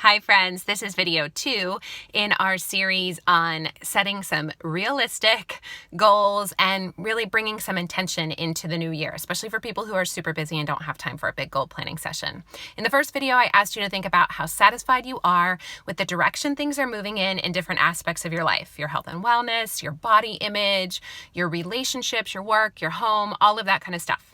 Hi friends, this is video 2 in our series on setting some realistic goals and really bringing some intention into the new year, especially for people who are super busy and don't have time for a big goal planning session. In the first video, I asked you to think about how satisfied you are with the direction things are moving in different aspects of your life, your health and wellness, your body image, your relationships, your work, your home, all of that kind of stuff.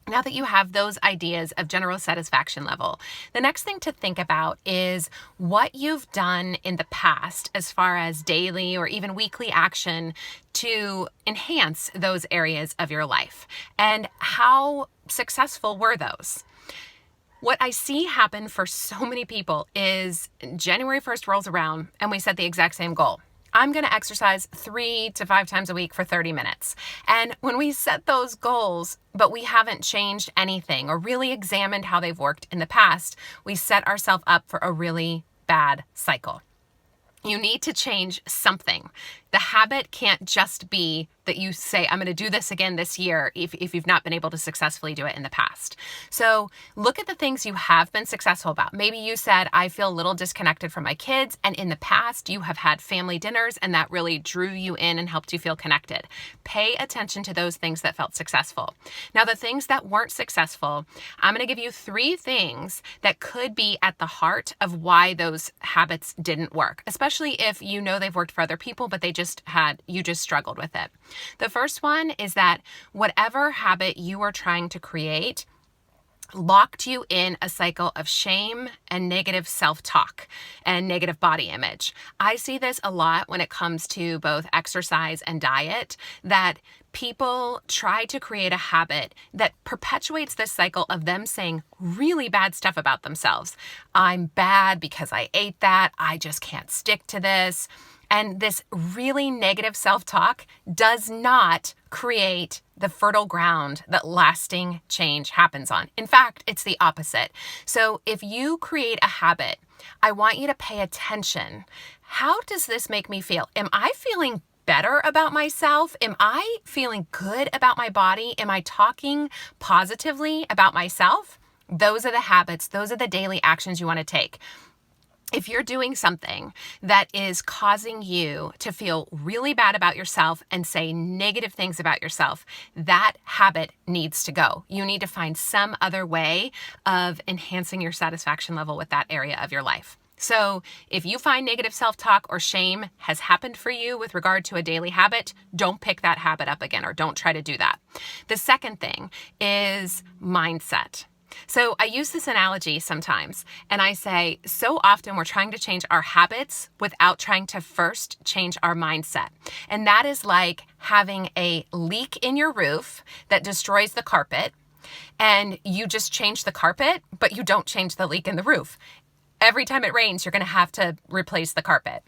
Now that you have those ideas of general satisfaction level, the next thing to think about is what you've done in the past as far as daily or even weekly action to enhance those areas of your life, and how successful were those? What I see happen for so many people is January 1st rolls around and we set the exact same goal. I'm going to exercise 3 to 5 times a week for 30 minutes. And when we set those goals, but we haven't changed anything or really examined how they've worked in the past, we set ourselves up for a really bad cycle. You need to change something. The habit can't just be that you say, I'm going to do this again this year if you've not been able to successfully do it in the past. So look at the things you have been successful about. Maybe you said, I feel a little disconnected from my kids, and in the past you have had family dinners and that really drew you in and helped you feel connected. Pay attention to those things that felt successful. Now, the things that weren't successful, I'm going to give you 3 things that could be at the heart of why those habits didn't work, especially if you know they've worked for other people, but you just struggled with it. The first one is that whatever habit you are trying to create locked you in a cycle of shame and negative self-talk and negative body image. I see this a lot when it comes to both exercise and diet, that people try to create a habit that perpetuates this cycle of them saying really bad stuff about themselves. I'm bad because I ate that. I just can't stick to this. And this really negative self-talk does not create the fertile ground that lasting change happens on. In fact, it's the opposite. So if you create a habit, I want you to pay attention. How does this make me feel? Am I feeling better about myself? Am I feeling good about my body? Am I talking positively about myself? Those are the habits. Those are the daily actions you want to take. If you're doing something that is causing you to feel really bad about yourself and say negative things about yourself, that habit needs to go. You need to find some other way of enhancing your satisfaction level with that area of your life. So if you find negative self-talk or shame has happened for you with regard to a daily habit, don't pick that habit up again, or don't try to do that. The second thing is mindset. So I use this analogy sometimes, and I say, so often we're trying to change our habits without trying to first change our mindset. And that is like having a leak in your roof that destroys the carpet, and you just change the carpet, but you don't change the leak in the roof. Every time it rains, you're going to have to replace the carpet.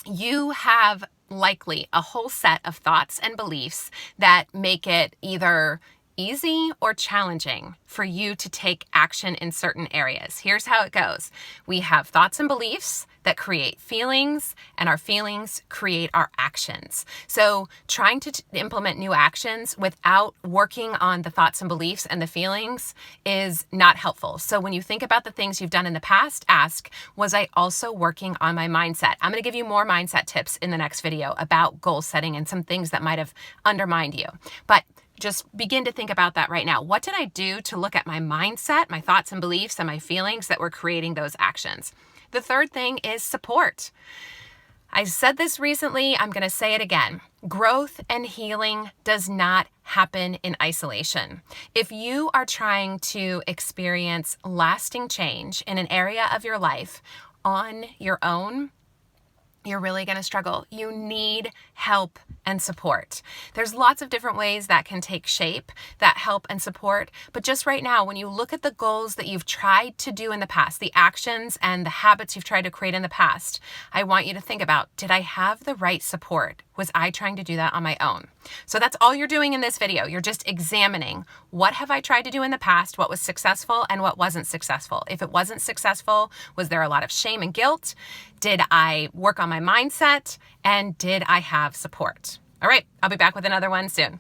You have likely a whole set of thoughts and beliefs that make it either easy or challenging for you to take action in certain areas. Here's how it goes. We have thoughts and beliefs that create feelings, and our feelings create our actions. So trying to implement new actions without working on the thoughts and beliefs and the feelings is not helpful. So when you think about the things you've done in the past, ask, was I also working on my mindset? I'm going to give you more mindset tips in the next video about goal setting and some things that might have undermined you. But just begin to think about that right now. What did I do to look at my mindset, my thoughts and beliefs, and my feelings that were creating those actions? The third thing is support. I said this recently, I'm going to say it again. Growth and healing does not happen in isolation. If you are trying to experience lasting change in an area of your life on your own, you're really going to struggle. You need help and support. There's lots of different ways that can take shape, that help and support. But just right now, when you look at the goals that you've tried to do in the past, the actions and the habits you've tried to create in the past, I want you to think about, did I have the right support? Was I trying to do that on my own? So that's all you're doing in this video. You're just examining, what have I tried to do in the past? What was successful and what wasn't successful? If it wasn't successful, was there a lot of shame and guilt? Did I work on my mindset? And did I have support? All right, I'll be back with another one soon.